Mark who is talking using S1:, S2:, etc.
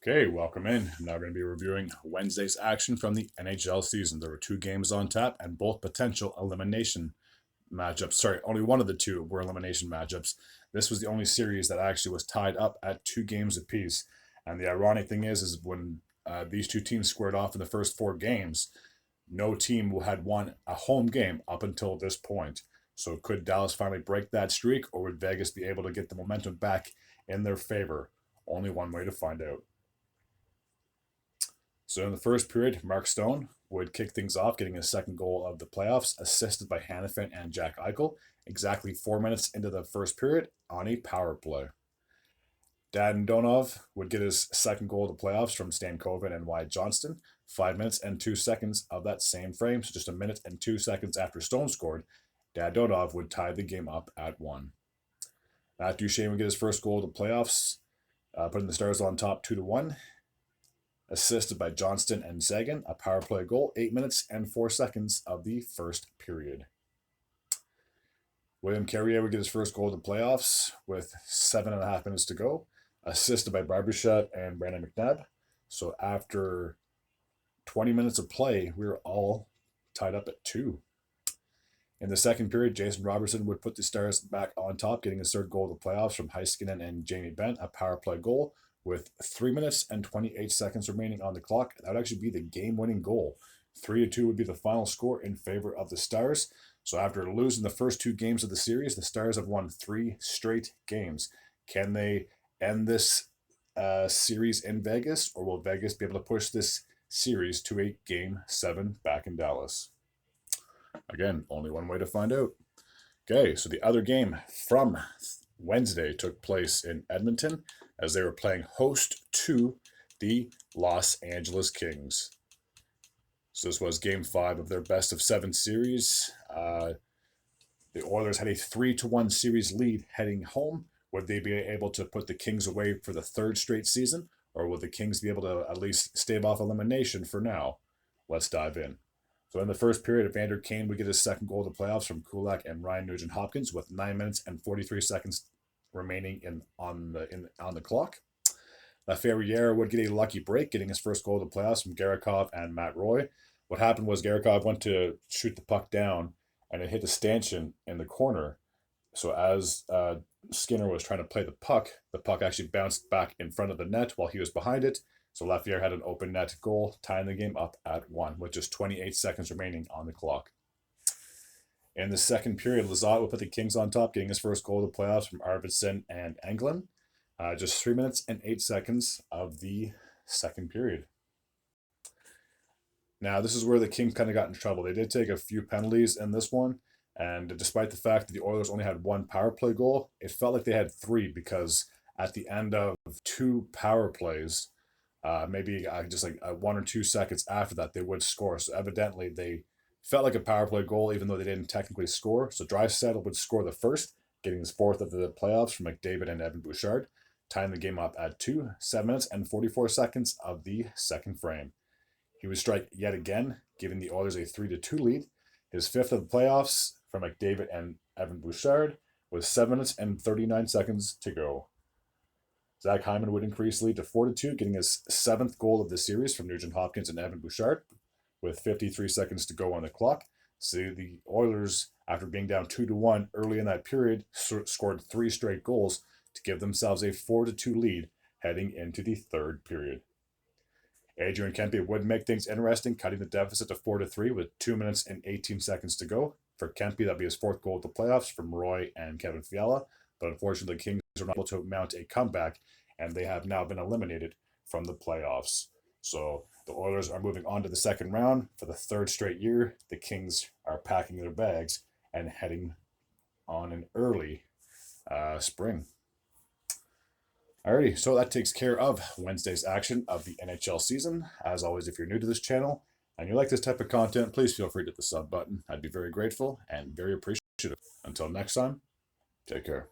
S1: Okay, welcome in. I'm now going to be reviewing Wednesday's action from the NHL season. There were two games on tap and both potential elimination matchups. Sorry, only one of the two were elimination matchups. This was the only series that actually was tied up at 2 games apiece. And the ironic thing is when these two teams squared off in the first 4 games, no team had won a home game up until this point. So could Dallas finally break that streak, or would Vegas be able to get the momentum back in their favor? Only one way to find out. So in the first period, Mark Stone would kick things off, getting his second goal of the playoffs, assisted by Hannafin and Jack Eichel, exactly 4 minutes into the first period on a power play. Dadonov would get his second goal of the playoffs from Stankoven and Wyatt Johnston, 5 minutes and 2 seconds of that same frame. So just a minute and 2 seconds after Stone scored, Dadonov would tie the game up at 1. Matt Duchene would get his first goal of the playoffs, putting the Stars on top 2-1. Assisted by Johnston and Sagan, a power play goal, 8 minutes and 4 seconds of the first period. William Carrier would get his first goal of the playoffs with 7.5 minutes to go, assisted by Barbashev and Brandon McNabb. So after 20 minutes of play, we were all tied up at 2. In the second period, Jason Robertson would put the Stars back on top, getting his third goal of the playoffs from Heiskanen and Jamie Benn, a power play goal with 3 minutes and 28 seconds remaining on the clock. That would actually be the game-winning goal. 3-2 would be the final score in favor of the Stars. So after losing the first 2 games of the series, the Stars have won 3 straight games. Can they end this series in Vegas, or will Vegas be able to push this series to a Game 7 back in Dallas? Again, only one way to find out. Okay, so the other game from Wednesday took place in Edmonton as they were playing host to the Los Angeles Kings. So this was Game 5 of their best-of-7 series. The Oilers had a 3-1 series lead heading home. Would they be able to put the Kings away for the third straight season, or will the Kings be able to at least stave off elimination for now? Let's dive in. So in the first period, Evander Kane would get his second goal of the playoffs from Kulak and Ryan Nugent-Hopkins with 9 minutes and 43 seconds remaining on the clock. Laferriere would get a lucky break, getting his first goal of the playoffs from Garakov and Matt Roy. What happened was Garakov went to shoot the puck down, and it hit the stanchion in the corner. So as Skinner was trying to play the puck actually bounced back in front of the net while he was behind it. So Lafayette had an open net goal, tying the game up at 1, with just 28 seconds remaining on the clock. In the second period, Lizotte would put the Kings on top, getting his first goal of the playoffs from Arvidsson and Englund. Just 3 minutes and 8 seconds of the second period. Now, this is where the Kings kind of got in trouble. They did take a few penalties in this one, and despite the fact that the Oilers only had 1 power play goal, it felt like they had 3, because at the end of 2 power plays, maybe just like 1 or 2 seconds after that, they would score. So evidently they felt like a power play goal, even though they didn't technically score. So Draisaitl would score the first, getting his 4th of the playoffs from McDavid and Evan Bouchard, tying the game up at 2, 7 minutes and 44 seconds of the second frame. He would strike yet again, giving the Oilers a 3-2 lead. His 5th of the playoffs from McDavid and Evan Bouchard with 7 minutes and 39 seconds to go. Zach Hyman would increase the lead to 4-2, getting his 7th goal of the series from Nugent Hopkins and Evan Bouchard with 53 seconds to go on the clock. So the Oilers, after being down 2-1 early in that period, scored 3 straight goals to give themselves a 4-2 lead heading into the third period. Adrian Kempe would make things interesting, cutting the deficit to 4-3 with 2 minutes and 18 seconds to go. For Kempe, that'd be his 4th goal of the playoffs from Roy and Kevin Fiala. But unfortunately, the Kings were not able to mount a comeback, and they have now been eliminated from the playoffs. So the Oilers are moving on to the second round for the 3rd straight year. The Kings are packing their bags and heading on an early spring. Alrighty, so that takes care of Wednesday's action of the NHL season. As always, if you're new to this channel and you like this type of content, please feel free to hit the sub button. I'd be very grateful and very appreciative. Until next time, take care.